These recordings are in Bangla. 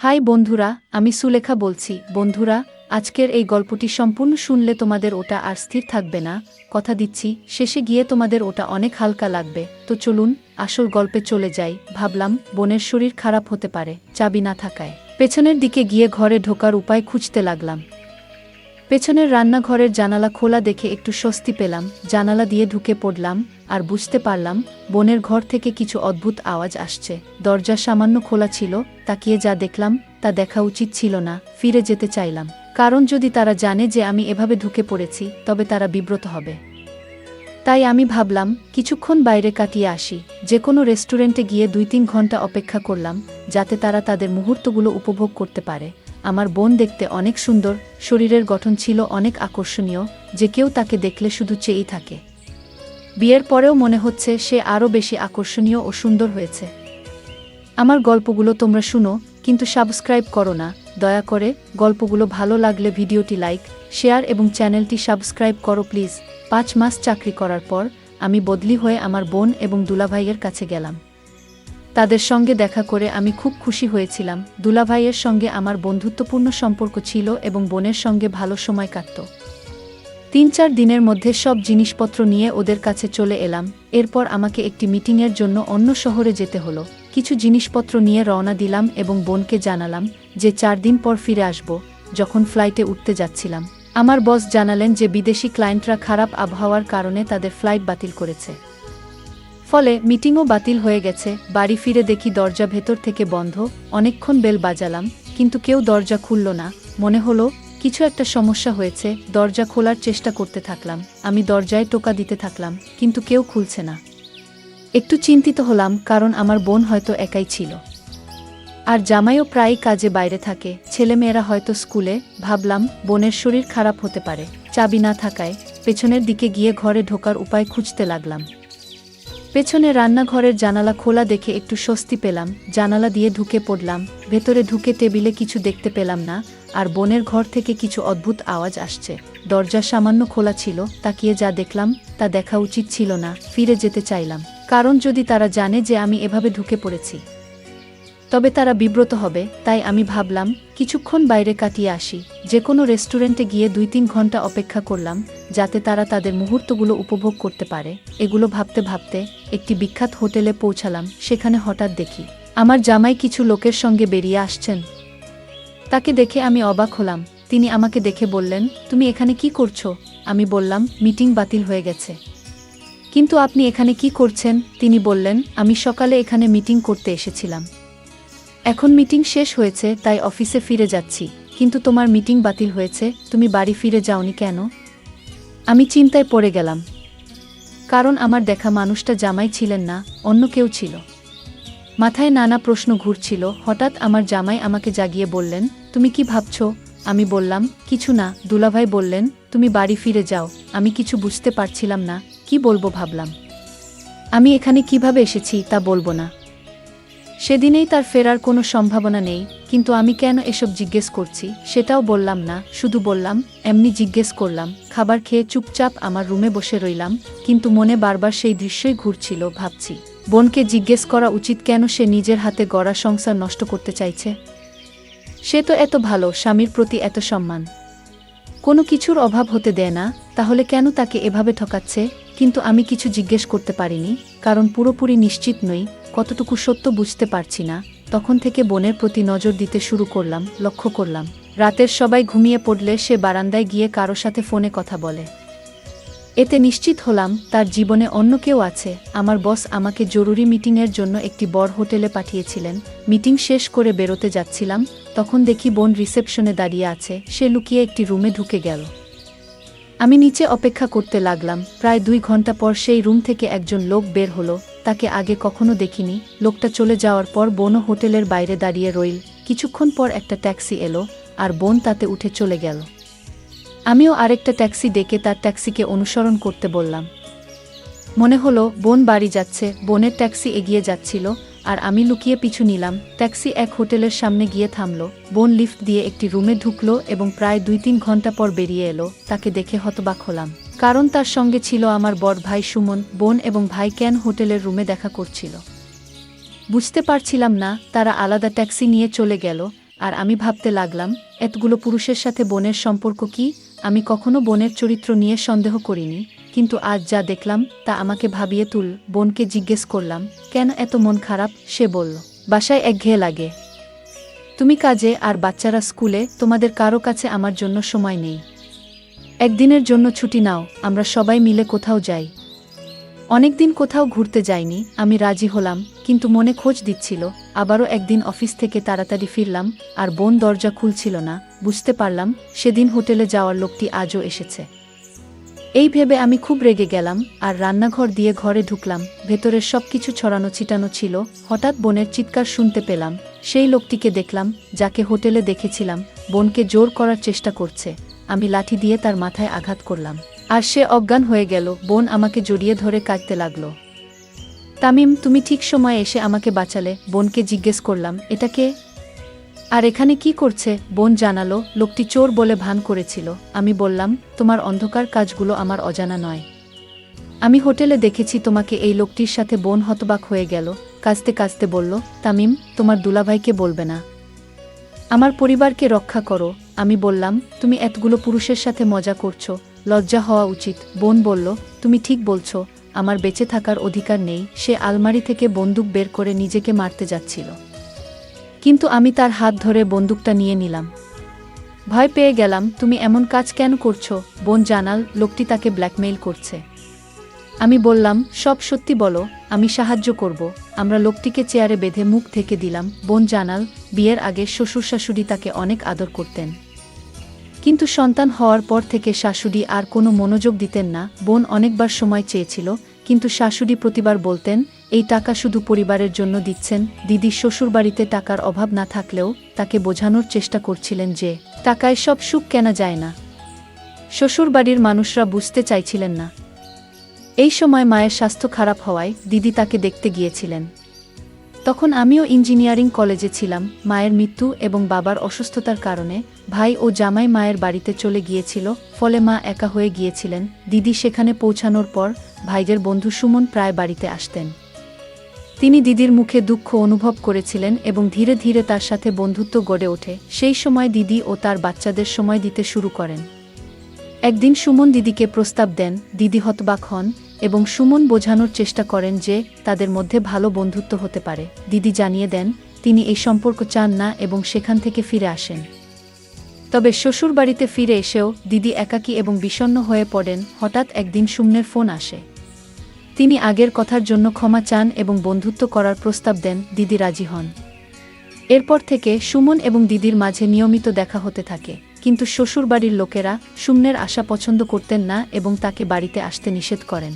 হাই বন্ধুরা, আমি সুলেখা বলছি। বন্ধুরা, আজকের এই গল্পটি সম্পূর্ণ শুনলে তোমাদের ওটা আর স্থির থাকবে না, কথা দিচ্ছি। শেষে গিয়ে তোমাদের ওটা অনেক হালকা লাগবে। তো চলুন আসল গল্পে চলে যাই। ভাবলাম বোনের শরীর খারাপ হতে পারে, চাবি না থাকায়। পেছনের দিকে গিয়ে ঘরে ঢোকার উপায় খুঁজতে লাগলাম। পেছনের রান্নাঘরের জানালা খোলা দেখে একটু স্বস্তি পেলাম। জানালা দিয়ে ঢুকে পড়লাম আর বুঝতে পারলাম বোনের ঘর থেকে কিছু অদ্ভুত আওয়াজ আসছে। দরজা সামান্য খোলা ছিল, তাকিয়ে যা দেখলাম তা দেখা উচিত ছিল না। ফিরে যেতে চাইলাম, কারণ যদি তারা জানে যে আমি এভাবে ঢুকে পড়েছি তবে তারা বিব্রত হবে। তাই আমি ভাবলাম কিছুক্ষণ বাইরে কাটিয়ে আসি। যে কোনো রেস্টুরেন্টে গিয়ে 2-3 ঘন্টা অপেক্ষা করলাম, যাতে তারা তাদের মুহূর্তগুলো উপভোগ করতে পারে। আমার বোন দেখতে অনেক সুন্দর, শরীরের গঠন ছিল অনেক আকর্ষণীয়, যে কেউ তাকে দেখলে শুধু চেয়েই থাকে। বিয়ের পরেও মনে হচ্ছে সে আরও বেশি আকর্ষণীয় ও সুন্দর হয়েছে। আমার গল্পগুলো তোমরা শুনো, কিন্তু সাবস্ক্রাইব করো না দয়া করে। গল্পগুলো ভালো লাগলে ভিডিওটি লাইক, শেয়ার এবং চ্যানেলটি সাবস্ক্রাইব করো প্লিজ। 5 মাস চাকরি করার পর আমি বদলি হয়ে আমার বোন এবং দুলাভাইয়ের কাছে গেলাম। তাদের সঙ্গে দেখা করে আমি খুব খুশি হয়েছিলাম। দুলাভাইয়ের সঙ্গে আমার বন্ধুত্বপূর্ণ সম্পর্ক ছিল এবং বোনের সঙ্গে ভালো সময় কাটত। 3-4 দিনের মধ্যে সব জিনিসপত্র নিয়ে ওদের কাছে চলে এলাম। এরপর আমাকে একটি মিটিংয়ের জন্য অন্য শহরে যেতে হলো। কিছু জিনিসপত্র নিয়ে রওনা দিলাম এবং বোনকে জানালাম যে 4 দিন পর ফিরে আসব। যখন ফ্লাইটে উঠতে যাচ্ছিলাম, আমার বস জানালেন যে বিদেশি ক্লায়েন্টরা খারাপ আবহাওয়ার কারণে তাদের ফ্লাইট বাতিল করেছে। ফলে মিটিংও বাতিল হয়ে গেছে। বাড়ি ফিরে দেখি দরজা ভেতর থেকে বন্ধ। অনেকক্ষণ বেল বাজালাম, কিন্তু কেউ দরজা খুলল না। মনে হলো কিছু একটা সমস্যা হয়েছে। দরজা খোলার চেষ্টা করতে থাকলাম। আমি দরজায় টোকা দিতে থাকলাম, কিন্তু কেউ খুলছে না। একটু চিন্তিত হলাম, কারণ আমার বোন হয়তো একাই ছিল, আর জামাইও প্রায়ই কাজে বাইরে থাকে। ছেলেমেয়েরা হয়তো স্কুলে। ভাবলাম বোনের শরীর খারাপ হতে পারে। চাবি না থাকায় পেছনের দিকে গিয়ে ঘরে ঢোকার উপায় খুঁজতে লাগলাম। পেছনে রান্নাঘরের জানালা খোলা দেখে একটু স্বস্তি পেলাম। জানালা দিয়ে ঢুকে পড়লাম। ভেতরে ঢুকে টেবিলে কিছু দেখতে পেলাম না, আর বোনের ঘর থেকে কিছু অদ্ভুত আওয়াজ আসছে। দরজা সামান্য খোলা ছিল, তাকিয়ে যা দেখলাম তা দেখা উচিত ছিল না। ফিরে যেতে চাইলাম, কারণ যদি তারা জানে যে আমি এভাবে ঢুকে পড়েছি তবে তারা বিব্রত হবে। তাই আমি ভাবলাম কিছুক্ষণ বাইরে কাটিয়ে আসি। যে কোনো রেস্টুরেন্টে গিয়ে 2-3 ঘন্টা অপেক্ষা করলাম, যাতে তারা তাদের মুহূর্তগুলো উপভোগ করতে পারে। এগুলো ভাবতে ভাবতে একটি বিখ্যাত হোটেলে পৌঁছালাম। সেখানে হঠাৎ দেখি আমার জামাই কিছু লোকের সঙ্গে বেরিয়ে আসছেন। তাকে দেখে আমি অবাক হলাম। তিনি আমাকে দেখে বললেন, তুমি এখানে কি করছো? আমি বললাম, মিটিং বাতিল হয়ে গেছে। কিন্তু আপনি এখানে কি করছেন? তিনি বললেন, আমি সকালে এখানে মিটিং করতে এসেছিলাম। এখন মিটিং শেষ হয়েছে, তাই অফিসে ফিরে যাচ্ছি। কিন্তু তোমার মিটিং বাতিল হয়েছে, তুমি বাড়ি ফিরে যাওনি কেন? আমি চিন্তায় পড়ে গেলাম, কারণ আমার দেখা মানুষটা জামাই ছিলেন না, অন্য কেউ ছিল। মাথায় নানা প্রশ্ন ঘুরছিল। হঠাৎ আমার জামাই আমাকে জাগিয়ে বললেন, তুমি কি ভাবছো? আমি বললাম, কিছু না। দুলাভাই বললেন, তুমি বাড়ি ফিরে যাও। আমি কিছু বুঝতে পারছিলাম না। কি বলবো ভাবলাম। আমি এখানে কিভাবে এসেছি তা বলবো না। সেদিনেই তার ফেরার কোনো সম্ভাবনা নেই, কিন্তু আমি কেন এসব জিজ্ঞেস করছি সেটাও বললাম না। শুধু বললাম, এমনি জিজ্ঞেস করলাম। খাবার খেয়ে চুপচাপ আমার রুমে বসে রইলাম, কিন্তু মনে বারবার সেই দৃশ্যই ঘুরছিল। ভাবছি, বোনকে জিজ্ঞেস করা উচিত কেন সে নিজের হাতে গড়া সংসার নষ্ট করতে চাইছে। সে তো এত ভালো, স্বামীর প্রতি এত সম্মান, কোনো কিছুর অভাব হতে দেয় না, তাহলে কেন তাকে এভাবে ঠকাচ্ছে? কিন্তু আমি কিছু জিজ্ঞেস করতে পারিনি, কারণ পুরোপুরি নিশ্চিত নই কতটুকু সত্য বুঝতে পারছি না। তখন থেকে বোনের প্রতি নজর দিতে শুরু করলাম। লক্ষ্য করলাম রাতের সবাই ঘুমিয়ে পড়লে সে বারান্দায় গিয়ে কারো সাথে ফোনে কথা বলে। এতে নিশ্চিত হলাম তার জীবনে অন্য কেউ আছে। আমার বস আমাকে জরুরি মিটিংয়ের জন্য একটি বড় হোটেলে পাঠিয়েছিলেন। মিটিং শেষ করে বেরোতে যাচ্ছিলাম, তখন দেখি বোন রিসেপশনে দাঁড়িয়ে আছে। সে লুকিয়ে একটি রুমে ঢুকে গেল। আমি নিচে অপেক্ষা করতে লাগলাম। প্রায় 2 ঘন্টা পর সেই রুম থেকে একজন লোক বের হলো। তাকে আগে কখনো দেখিনি। লোকটা চলে যাওয়ার পর বোনও হোটেলের বাইরে দাঁড়িয়ে রইল। কিছুক্ষণ পর একটা ট্যাক্সি এলো, আর বোন তাতে উঠে চলে গেল। আমিও আরেকটা ট্যাক্সি ডেকে তার ট্যাক্সিকে অনুসরণ করতে বললাম। মনে হলো বোন বাড়ি যাচ্ছে। বোনের ট্যাক্সি এগিয়ে যাচ্ছিল, আর আমি লুকিয়ে পিছু নিলাম। ট্যাক্সি এক হোটেলের সামনে গিয়ে থামলো। বোন লিফট দিয়ে একটি রুমে ঢুকলো এবং প্রায় 2-3 ঘন্টা পর বেরিয়ে এলো। তাকে দেখে হতবাক হলাম, কারণ তার সঙ্গে ছিল আমার বড় ভাই সুমন। বোন এবং ভাই কেন হোটেলের রুমে দেখা করছিল বুঝতে পারছিলাম না। তারা আলাদা ট্যাক্সি নিয়ে চলে গেল, আর আমি ভাবতে লাগলাম, এতগুলো পুরুষের সাথে বোনের সম্পর্ক কি? আমি কখনো বোনের চরিত্র নিয়ে সন্দেহ করিনি, কিন্তু আজ যা দেখলাম তা আমাকে ভাবিয়ে তুল। বোনকে জিজ্ঞেস করলাম, কেন এত মন খারাপ? সে বলল, বাসায় একঘেয়ে লাগে। তুমি কাজে আর বাচ্চারা স্কুলে, তোমাদের কারো কাছে আমার জন্য সময় নেই। একদিনের জন্য ছুটি নাও, আমরা সবাই মিলে কোথাও যাই। অনেকদিন কোথাও ঘুরতে যাইনি। আমি রাজি হলাম, কিন্তু মনে খোঁজ দিচ্ছিল। আবারও একদিন অফিস থেকে তাড়াতাড়ি ফিরলাম, আর বোন দরজা খুলছিল না। বুঝতে পারলাম সেদিন হোটেলে যাওয়ার লোকটি আজও এসেছে। এই ভেবে আমি খুব রেগে গেলাম, আর রান্নাঘর দিয়ে ঘরে ঢুকলাম। ভেতরের সব কিছু ছড়ানো ছিটানো ছিল। হঠাৎ বোনের চিৎকার শুনতে পেলাম। সেই লোকটিকে দেখলাম, যাকে হোটেলে দেখেছিলাম। বোনকে জোর করার চেষ্টা করছে। আমি লাঠি দিয়ে তার মাথায় আঘাত করলাম, আর সে অজ্ঞান হয়ে গেল। বোন আমাকে জড়িয়ে ধরে কাঁদতে লাগলো। তামিম, তুমি ঠিক সময়ে এসে আমাকে বাঁচালে। বোনকে জিজ্ঞেস করলাম, এটা কে? আর এখানে কি করছে? বোন জানালো, লোকটি চোর বলে ভান করেছিল। আমি বললাম, তোমার অন্ধকার কাজগুলো আমার অজানা নয়। আমি হোটেলে দেখেছি তোমাকে এই লোকটির সাথে। বোন হতবাক হয়ে গেল, কাঁদতে কাঁদতে বলল, তামিম, তোমার দুলাভাইকে বলবে না। আমার পরিবারকে রক্ষা করো। আমি বললাম, তুমি এতগুলো পুরুষের সাথে মজা করছো, লজ্জা হওয়া উচিত। বোন বলল, তুমি ঠিক বলছো, আমার বেঁচে থাকার অধিকার নেই। সে আলমারি থেকে বন্দুক বের করে নিজেকে মারতে যাচ্ছিল, কিন্তু আমি তার হাত ধরে বন্দুকটা নিয়ে নিলাম। ভয় পেয়ে গেলাম। তুমি এমন কাজ কেন করছো? বোন জানাল, লোকটি তাকে ব্ল্যাকমেইল করছে। আমি বললাম, সব সত্যি বলো, আমি সাহায্য করব। আমরা লোকটিকে চেয়ারে বেঁধে মুখ থেকে দিলাম। বোন জানাল, বিয়ের আগে শ্বশুর শাশুড়ি তাকে অনেক আদর করতেন, কিন্তু সন্তান হওয়ার পর থেকে শাশুড়ি আর কোনো মনোযোগ দিতেন না। বোন অনেকবার সময় চেয়েছিল, কিন্তু শাশুড়ি প্রতিবার বলতেন, এই টাকা শুধু পরিবারের জন্য দিচ্ছেন। দিদি শ্বশুরবাড়িতে টাকার অভাব না থাকলেও তাকে বোঝানোর চেষ্টা করছিলেন যে টাকায় সব সুখ কেনা যায় না। শ্বশুরবাড়ির মানুষরা বুঝতে চাইছিলেন না। এই সময় মায়ের স্বাস্থ্য খারাপ হওয়ায় দিদি তাকে দেখতে গিয়েছিলেন। তখন আমিও ইঞ্জিনিয়ারিং কলেজে ছিলাম। মায়ের মৃত্যু এবং বাবার অসুস্থতার কারণে ভাই ও জামাই মায়ের বাড়িতে চলে গিয়েছিল, ফলে মা একা হয়ে গিয়েছিলেন। দিদি সেখানে পৌঁছানোর পর ভাইদের বন্ধু সুমন প্রায় বাড়িতে আসতেন। তিনি দিদির মুখে দুঃখ অনুভব করেছিলেন এবং ধীরে ধীরে তার সাথে বন্ধুত্ব গড়ে ওঠে। সেই সময় দিদি ও তার বাচ্চাদের সময় দিতে শুরু করেন। একদিন সুমন দিদিকে প্রস্তাব দেন। দিদি হতবাক হন এবং সুমন বোঝানোর চেষ্টা করেন যে তাদের মধ্যে ভালো বন্ধুত্ব হতে পারে। দিদি জানিয়ে দেন তিনি এই সম্পর্ক চান না এবং সেখান থেকে ফিরে আসেন। তবে শ্বশুরবাড়িতে ফিরে এসেও দিদি একাকী এবং বিষণ্ণ হয়ে পড়েন। হঠাৎ একদিন সুমনের ফোন আসে। তিনি আগের কথার জন্য ক্ষমা চান এবং বন্ধুত্ব করার প্রস্তাব দেন। দিদি রাজি হন। এরপর থেকে সুমন এবং দিদির মাঝে নিয়মিত দেখা হতে থাকে, কিন্তু শ্বশুরবাড়ির লোকেরা সুমনের আশা পছন্দ করতেন না এবং তাকে বাড়িতে আসতে নিষেধ করেন।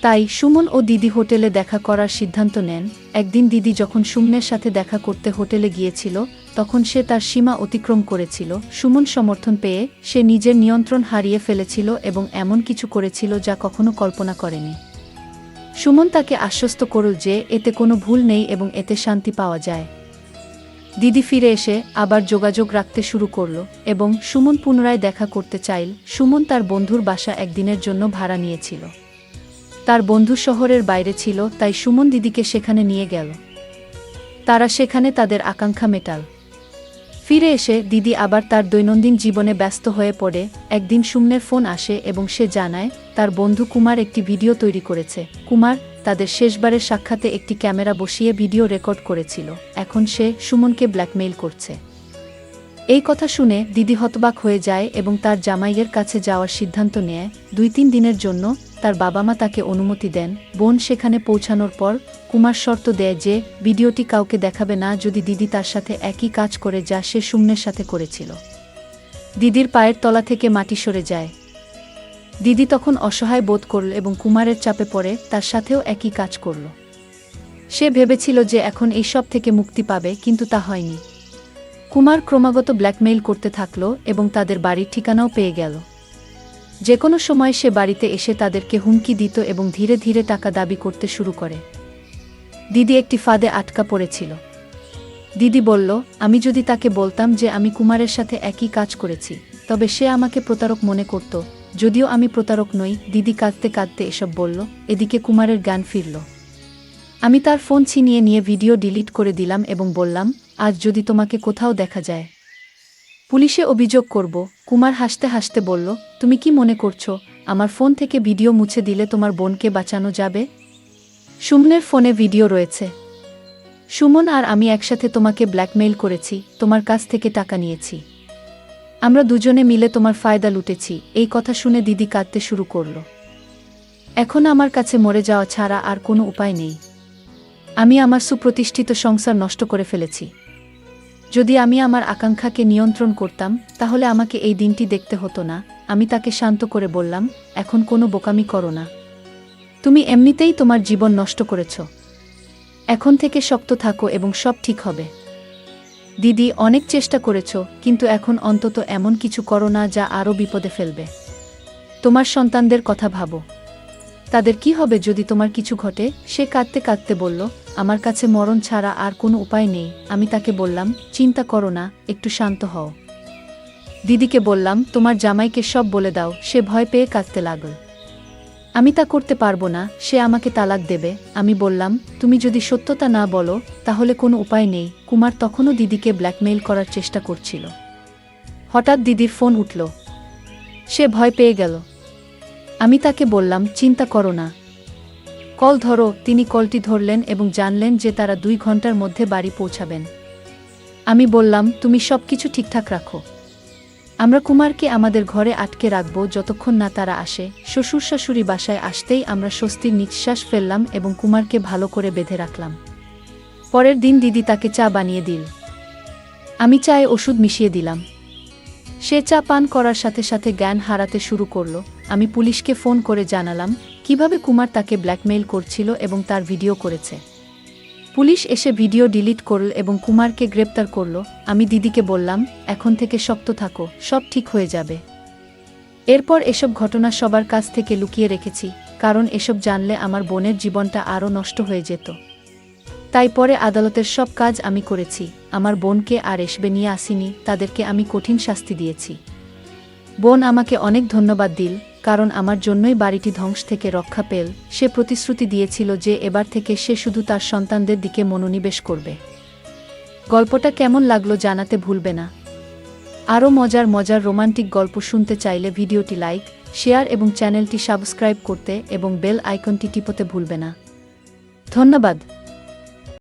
তাই সুমন ও দিদি হোটেলে দেখা করার সিদ্ধান্ত নেন। একদিন দিদি যখন সুমনের সাথে দেখা করতে হোটেলে গিয়েছিল, তখন সে তার সীমা অতিক্রম করেছিল। সুমন সমর্থন পেয়ে সে নিজের নিয়ন্ত্রণ হারিয়ে ফেলেছিল এবং এমন কিছু করেছিল যা কখনো কল্পনা করেনি। সুমন তাকে আশ্বস্ত করল যে এতে কোনো ভুল নেই এবং এতে শান্তি পাওয়া যায়। দিদি ফিরে এসে আবার যোগাযোগ রাখতে শুরু করল এবং সুমন পুনরায় দেখা করতে চাইল। সুমন তার বন্ধুর বাসা একদিনের জন্য ভাড়া নিয়েছিল। তার বন্ধু শহরের বাইরে ছিল, তাই সুমন দিদিকে সেখানে নিয়ে গেল। তারা সেখানে তাদের আকাঙ্ক্ষা মেটাল। ফিরে এসে দিদি আবার তার দৈনন্দিন জীবনে ব্যস্ত হয়ে পড়ে। একদিন সুমনের ফোন আসে এবং সে জানায় তার বন্ধু কুমার একটি ভিডিও তৈরি করেছে। কুমার তাদের শেষবারের সাক্ষাতে একটি ক্যামেরা বসিয়ে ভিডিও রেকর্ড করেছিল। এখন সে সুমনকে ব্ল্যাকমেইল করছে। এই কথা শুনে দিদি হতবাক হয়ে যায় এবং তার জামাইয়ের কাছে যাওয়ার সিদ্ধান্ত নেয়। 2-3 দিনের জন্য তার বাবা মা তাকে অনুমতি দেন। বোন সেখানে পৌঁছানোর পর কুমার শর্ত দেয় যে ভিডিওটি কাউকে দেখাবে না যদি দিদি তার সাথে একই কাজ করে যা সে সুমনের সাথে করেছিল। দিদির পায়ের তলা থেকে মাটি সরে যায়। দিদি তখন অসহায় বোধ করল এবং কুমারের চাপে পড়ে তার সাথেও একই কাজ করল। সে ভেবেছিল যে এখন এই সব থেকে মুক্তি পাবে, কিন্তু তা হয়নি। কুমার ক্রমাগত ব্ল্যাকমেইল করতে থাকল এবং তাদের বাড়ির ঠিকানাও পেয়ে গেল। যে কোনো সময় সে বাড়িতে এসে তাদেরকে হুমকি দিত এবং ধীরে ধীরে টাকা দাবি করতে শুরু করে। দিদি একটি ফাঁদে আটকা পড়েছিল। দিদি বলল, আমি যদি তাকে বলতাম যে আমি কুমারের সাথে একই কাজ করেছি, তবে সে আমাকে প্রতারক মনে করত। যদিও আমি প্রতারক নই, দিদি কাঁদতে কাঁদতে এসব বলল। এদিকে কুমারের জ্ঞান ফিরল। আমি তার ফোন ছিনিয়ে নিয়ে ভিডিও ডিলিট করে দিলাম এবং বললাম, আজ যদি তোমাকে কোথাও দেখা যায় পুলিশে অভিযোগ করব। কুমার হাসতে হাসতে বলল, তুমি কি মনে করছো আমার ফোন থেকে ভিডিও মুছে দিলে তোমার বোনকে বাঁচানো যাবে? সুমনের ফোনে ভিডিও রয়েছে। সুমন আর আমি একসাথে তোমাকে ব্ল্যাকমেইল করেছি, তোমার কাছ থেকে টাকা নিয়েছি। আমরা দুজনে মিলে তোমার ফায়দা লুটেছি। এই কথা শুনে দিদি কাঁদতে শুরু করল। এখন আমার কাছে মরে যাওয়া ছাড়া আর কোনো উপায় নেই। আমি আমার সুপ্রতিষ্ঠিত সংসার নষ্ট করে ফেলেছি। যদি আমি আমার আকাঙ্ক্ষাকে নিয়ন্ত্রণ করতাম তাহলে আমাকে এই দিনটি দেখতে হতো না। আমি তাকে শান্ত করে বললাম, এখন কোনো বোকামি করো না। তুমি এমনিতেই তোমার জীবন নষ্ট করেছ। এখন থেকে শক্ত থাকো এবং সব ঠিক হবে। দিদি, অনেক চেষ্টা করেছ, কিন্তু এখন অন্তত এমন কিছু করো না যা আরও বিপদে ফেলবে। তোমার সন্তানদের কথা ভাবো। তাদের কি হবে যদি তোমার কিছু ঘটে? সে কাঁদতে কাঁদতে বলল, আমার কাছে মরণ ছাড়া আর কোনো উপায় নেই। আমি তাকে বললাম, চিন্তা করো না, একটু শান্ত হও। দিদিকে বললাম, তোমার জামাইকে সব বলে দাও। সে ভয় পেয়ে কাঁদতে লাগল। আমি তা করতে পারবো না, সে আমাকে তালাক দেবে। আমি বললাম, তুমি যদি সত্যতা না বলো তাহলে কোনো উপায় নেই। কুমার তখনও দিদিকে ব্ল্যাকমেইল করার চেষ্টা করছিল। হঠাৎ দিদির ফোন উঠল। সে ভয় পেয়ে গেল। আমি তাকে বললাম, চিন্তা করো না, কল ধরো। তিনি কলটি ধরলেন এবং জানলেন যে তারা 2 ঘন্টার মধ্যে বাড়ি পৌঁছাবেন। আমি বললাম, তুমি সব কিছু ঠিকঠাক রাখো। আমরা কুমারকে আমাদের ঘরে আটকে রাখব যতক্ষণ না তারা আসে। শ্বশুর শাশুড়ি বাসায় আসতেই আমরা স্বস্তির নিঃশ্বাস ফেললাম এবং কুমারকে ভালো করে বেঁধে রাখলাম। পরের দিন দিদি তাকে চা বানিয়ে দিল। আমি চায়ে ওষুধ মিশিয়ে দিলাম। সে চা পান করার সাথে সাথে জ্ঞান হারাতে শুরু করল। আমি পুলিশকে ফোন করে জানালাম কিভাবে কুমার তাকে ব্ল্যাকমেইল করছিল এবং তার ভিডিও করেছে। পুলিশ এসে ভিডিও ডিলিট করল এবং কুমারকে গ্রেপ্তার করল। আমি দিদিকে বললাম, এখন থেকে শক্ত থাকো, সব ঠিক হয়ে যাবে। এরপর এসব ঘটনা সবার কাছ থেকে লুকিয়ে রেখেছি, কারণ এসব জানলে আমার বোনের জীবনটা আরও নষ্ট হয়ে যেত। তাই পরে আদালতের সব কাজ আমি করেছি। আমার বোনকে আর এসবে নিয়ে আসিনি, তাদেরকে আমি কঠিন শাস্তি দিয়েছি। বোন আমাকে অনেক ধন্যবাদ দিল, কারণ আমার জন্যই বাড়িটি ধ্বংস থেকে রক্ষা পেল। সে প্রতিশ্রুতি দিয়েছিল যে এবার থেকে সে শুধু তার সন্তানদের দিকে মনোনিবেশ করবে। গল্পটা কেমন লাগলো জানাতে ভুলবে না। আরও মজার মজার রোমান্টিক গল্প শুনতে চাইলে ভিডিওটি লাইক, শেয়ার এবং চ্যানেলটি সাবস্ক্রাইব করতে এবং বেল আইকনটি টিপতে ভুলবে না। ধন্যবাদ।